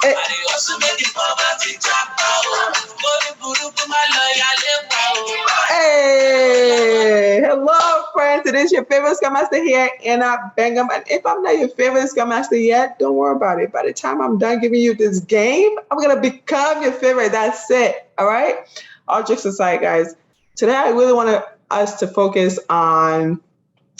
Hey, hello friends, it is your favorite Scrum Master here, Anna Bingham. And if I'm not your favorite Scrum Master yet, don't worry about it. By the time I'm done giving you this game, I'm going to become your favorite. That's it. All right. All jokes aside, guys, today I really want us to focus on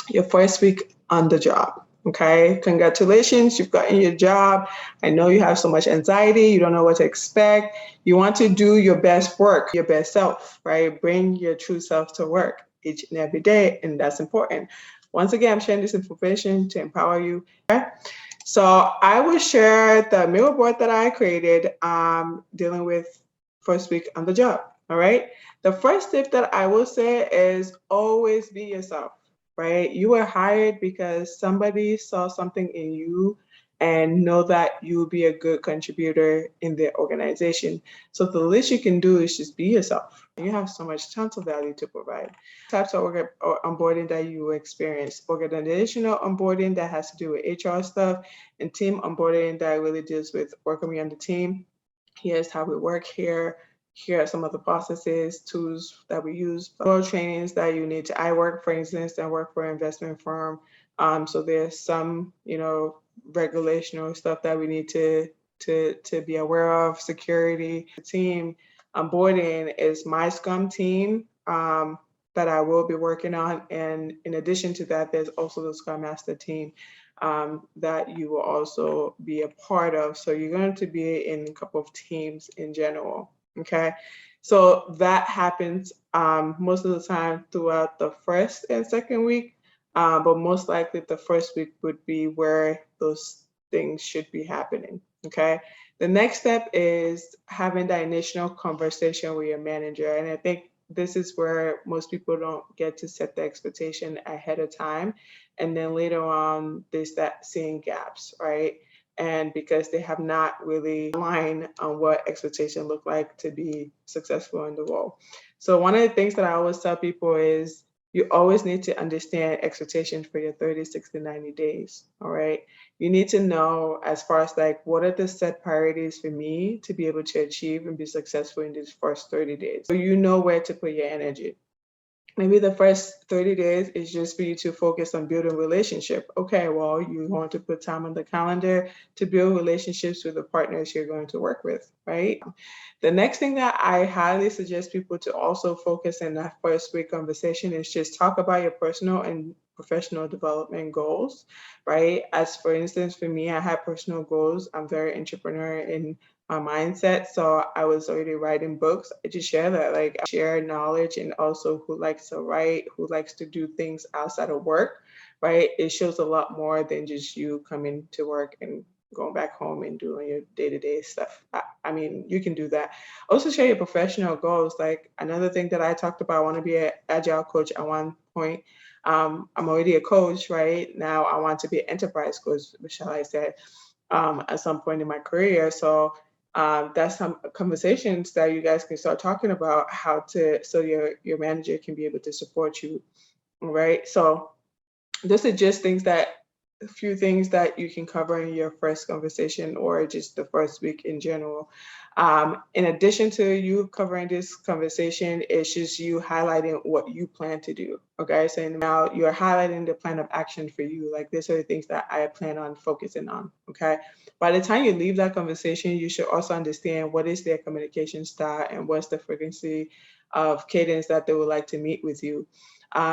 your first week on the job. Okay, congratulations, you've gotten your job. I know you have so much anxiety, you don't know what to expect. You want to do your best work, your best self, right? Bring your true self to work each and every day, and that's important. Once again, I'm sharing this information to empower you. Okay? So I will share the mirror board that I created dealing with first week on the job. All right. The first tip that I will say is always be yourself, right? You were hired because somebody saw something in you and know that you will be a good contributor in their organization. So the least you can do is just be yourself. You have so much tons of value to provide. Types of onboarding that you will experience: organizational onboarding that has to do with HR stuff, and team onboarding that really deals with working on the team. Here's how we work here. Here are some of the processes, tools that we use, trainings that you need to. I work, for instance, I work for an investment firm. So there's some, regulational stuff that we need to be aware of. Security, team onboarding is my Scrum team that I will be working on, and in addition to that, there's also the Scrum Master team that you will also be a part of. So you're going to be in a couple of teams in general. Okay, so that happens most of the time throughout the first and second week, but most likely the first week would be where those things should be happening. Okay, the next step is having that initial conversation with your manager, and I think this is where most people don't get to set the expectation ahead of time, and then later on they start seeing gaps, right? And because they have not really aligned on what expectation look like to be successful in the role. So one of the things that I always tell people is you always need to understand expectations for your 30, 60, 90 days. All right. You need to know as far as like what are the set priorities for me to be able to achieve and be successful in these first 30 days. So you know where to put your energy. Maybe the first 30 days is just for you to focus on building relationship. Okay, well, you want to put time on the calendar to build relationships with the partners you're going to work with, right? The next thing that I highly suggest people to also focus in that first week conversation is just talk about your personal and professional development goals, right? As for instance, for me, I have personal goals. I'm very entrepreneurial in my mindset. So I was already writing books. I just share that, like I share knowledge, and also who likes to write, who likes to do things outside of work, right? It shows a lot more than just you coming to work and going back home and doing your day-to-day stuff. I mean, you can do that. Also share your professional goals. Like another thing that I talked about, I want to be an agile coach at one point. I'm already a coach, right? Now I want to be an enterprise coach, shall I say, at some point in my career. So that's some conversations that you guys can start talking about how to, so your manager can be able to support you, right? So those are just a few things that you can cover in your first conversation or just the first week in general. In addition to you covering this conversation, it's just you highlighting what you plan to do. Okay, so now you're highlighting the plan of action for you. Like these are the things that I plan on focusing on. Okay, by the time you leave that conversation, you should also understand what is their communication style and what's the frequency of cadence that they would like to meet with you.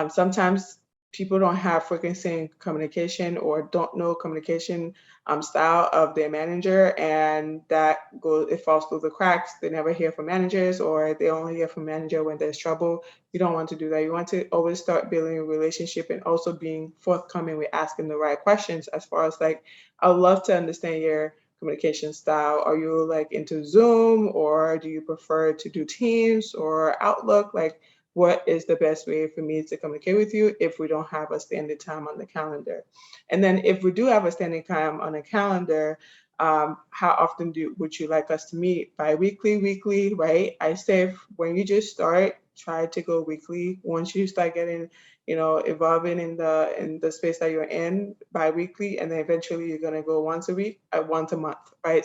Sometimes people don't have frequency communication or don't know communication style of their manager, and it falls through the cracks. They never hear from managers, or they only hear from manager when there's trouble. You don't want to do that. You want to always start building a relationship and also being forthcoming with asking the right questions. As far as like, I would love to understand your communication style. Are you like into Zoom, or do you prefer to do Teams or Outlook? Like, what is the best way for me to communicate with you if we don't have a standing time on the calendar? And then if we do have a standing time on the calendar, how often would you like us to meet? Bi-weekly, weekly, right? I say when you just start, try to go weekly. Once you start getting, evolving in the space that you're in, bi-weekly, and then eventually you're gonna go once a week, once a month, right?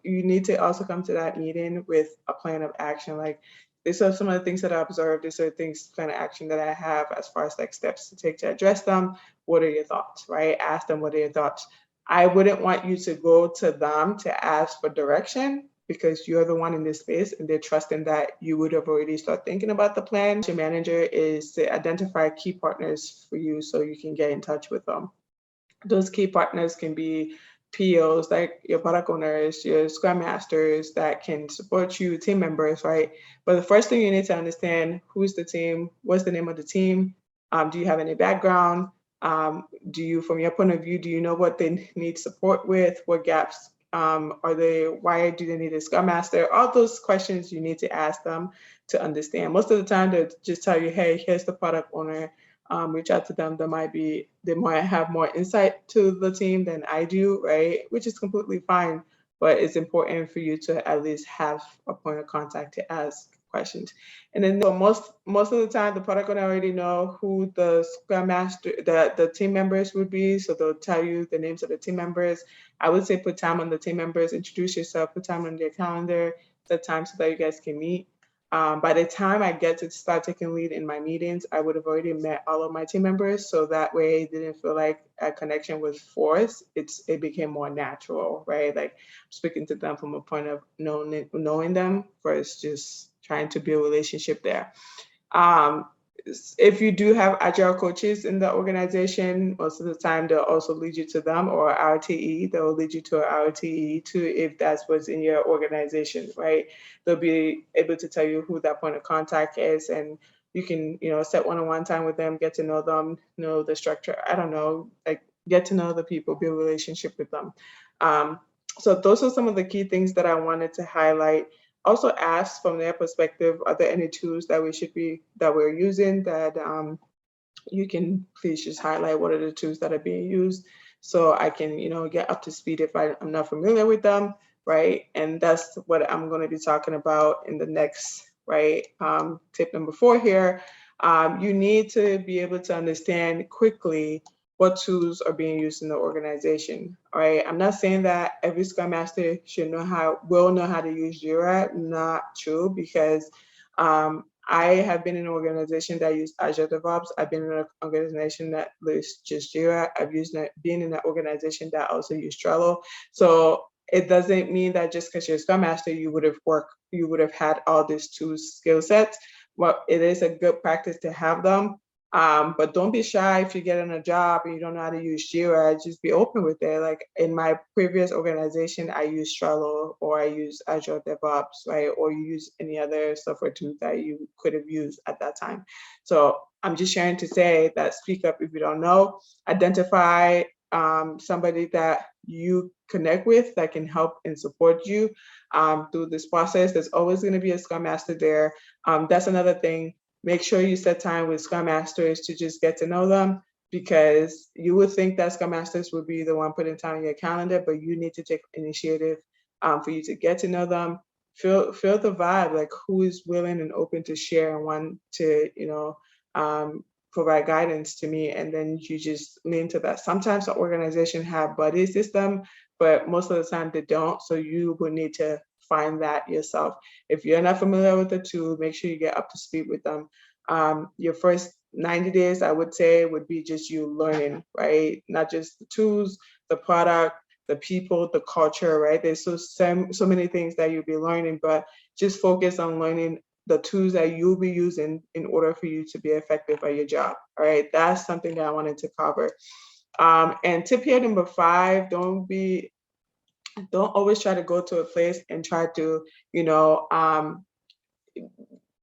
You need to also come to that meeting with a plan of action. Like, these are some of the things that I observed. These are things, plan of action that I have as far as like steps to take to address them. What are your thoughts, right? Ask them, what are your thoughts? I wouldn't want you to go to them to ask for direction, because you're the one in this space and they're trusting that you would have already started thinking about the plan. Your manager is to identify key partners for you so you can get in touch with them. Those key partners can be POs, like your product owners, your Scrum Masters that can support you, team members, right? But the first thing you need to understand, who's the team, what's the name of the team, do you have any background? Do you, from your point of view, do you know what they need support with? What gaps are they, why do they need a Scrum Master? All those questions you need to ask them to understand. Most of the time they'll just tell you, hey, here's the product owner. Reach out to them. They might have more insight to the team than I do, right? Which is completely fine, but it's important for you to at least have a point of contact to ask questions. And then, so most of the time, the product owner already know who the Scrum Master, the team members would be, so they'll tell you the names of the team members. I would say put time on the team members, introduce yourself, put time on their calendar, set time so that you guys can meet. By the time I get to start taking lead in my meetings, I would have already met all of my team members. So that way it didn't feel like a connection was forced. It became more natural, right? Like speaking to them from a point of knowing them versus just trying to build a relationship there. If you do have agile coaches in the organization, most of the time they'll also lead you to them, or RTE. They'll lead you to an RTE too, if that's what's in your organization, right? They'll be able to tell you who that point of contact is, and you can, set one-on-one time with them, get to know them, know the structure. I don't know, like get to know the people, build a relationship with them. So those are some of the key things that I wanted to highlight. Also ask from their perspective, are there any tools that we're using that you can please just highlight what are the tools that are being used, so I can, get up to speed if I'm not familiar with them, right? And that's what I'm going to be talking about in the next, right? Tip number 4 here. You need to be able to understand quickly what tools are being used in the organization. All right. I'm not saying that every Scrum Master will know how to use Jira. Not true, because I have been in an organization that used Agile DevOps. I've been in an organization that used just Jira. I've been in an organization that also used Trello. So it doesn't mean that just because you're a Scrum Master, you would have had all these tools, skill sets. Well, it is a good practice to have them. But don't be shy if you get on a job and you don't know how to use Jira. Just be open with it. Like in my previous organization, I used Trello, or I used Agile DevOps, right? Or you use any other software tool that you could have used at that time. So I'm just sharing to say that speak up if you don't know. Identify somebody that you connect with that can help and support you through this process. There's always going to be a Scrum Master there. That's another thing. Make sure you set time with Scrum Masters to just get to know them, because you would think that Scrum Masters would be the one putting time in your calendar, but you need to take initiative for you to get to know them. Feel the vibe, like who is willing and open to share and want to, provide guidance to me, and then you just lean to that. Sometimes the organization have buddy system, but most of the time they don't. So you would need to find that yourself. If you're not familiar with the tool, make sure you get up to speed with them. Your first 90 days, I would say, would be just you learning, right? Not just the tools, the product, the people, the culture, right? There's so many things that you'll be learning, but just focus on learning the tools that you'll be using in order for you to be effective at your job. All right, that's something that I wanted to cover. And tip here number 5, don't always try to go to a place and try to,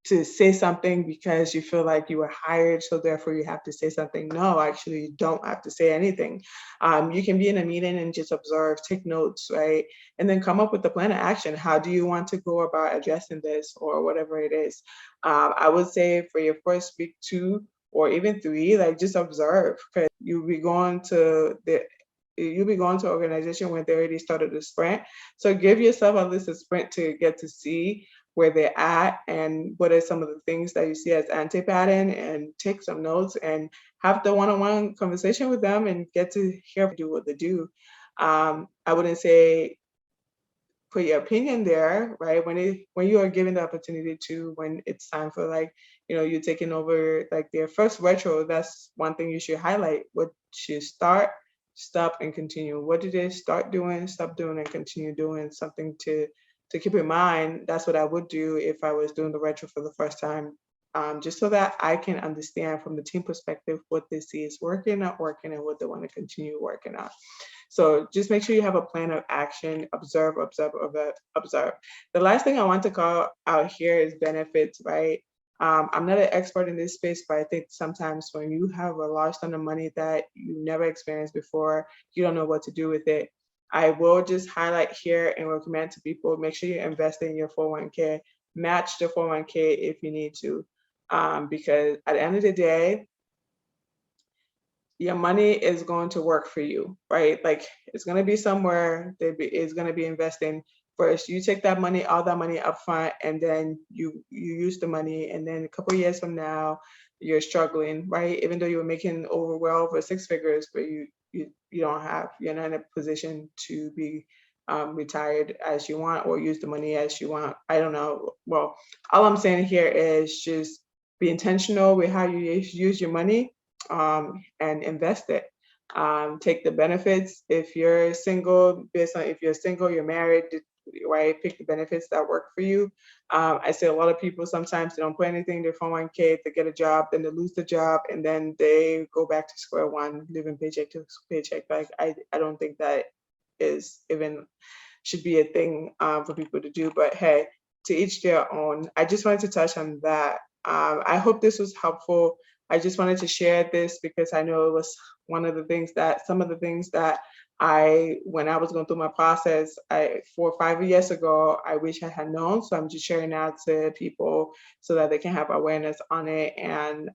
to say something because you feel like you were hired, so therefore you have to say something. No, actually, you don't have to say anything. You can be in a meeting and just observe, take notes, right? And then come up with a plan of action. How do you want to go about addressing this, or whatever it is? I would say for your first week, 2, or even 3, like just observe, because you'll be going to an organization when they already started the sprint. So give yourself at least a sprint to get to see where they're at and what are some of the things that you see as anti-pattern, and take some notes and have the one-on-one conversation with them and get to hear them do what they do. I wouldn't say put your opinion there, right? When you are given the opportunity to, when it's time for, like, you're taking over like their first retro, that's one thing you should highlight. What should start, stop, and continue? What did they start doing, stop doing, and continue doing? Something to keep in mind. That's what I would do if I was doing the retro for the first time. Just so that I can understand from the team perspective what they see is working, not working, and what they want to continue working on. So just make sure you have a plan of action. Observe, observe, observe, observe. The last thing I want to call out here is benefits, right? I'm not an expert in this space, but I think sometimes when you have a large sum of money that you never experienced before, you don't know what to do with it. I will just highlight here and recommend to people, make sure you invest in your 401k, match the 401k if you need to, because at the end of the day, your money is going to work for you, right? Like, it's going to be somewhere that is going to be investing. First, you take that money, all that money up front, and then you use the money, and then a couple of years from now, you're struggling, right? Even though you were making over six figures, but you're not in a position to be retired as you want or use the money as you want. I don't know. Well, all I'm saying here is just be intentional with how you use your money, and invest it. Take the benefits. If you're single, based on if you're single, you're married, right? Pick the benefits that work for you. I see a lot of people sometimes they don't put anything in their 401k, they get a job, then they lose the job, and then they go back to square one, living paycheck to paycheck. Like, I don't think that is even should be a thing for people to do. But hey, to each their own. I just wanted to touch on that. I hope this was helpful. I just wanted to share this because I know it was some of the things that when I was going through my process, 4 or 5 years ago, I wish I had known. So I'm just sharing out to people so that they can have awareness on it and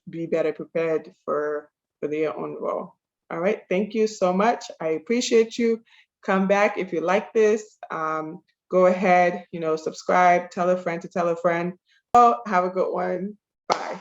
be better prepared for their own role. All right. Thank you so much. I appreciate you. Come back if you like this. Go ahead, subscribe, tell a friend to tell a friend. Oh, have a good one. Bye.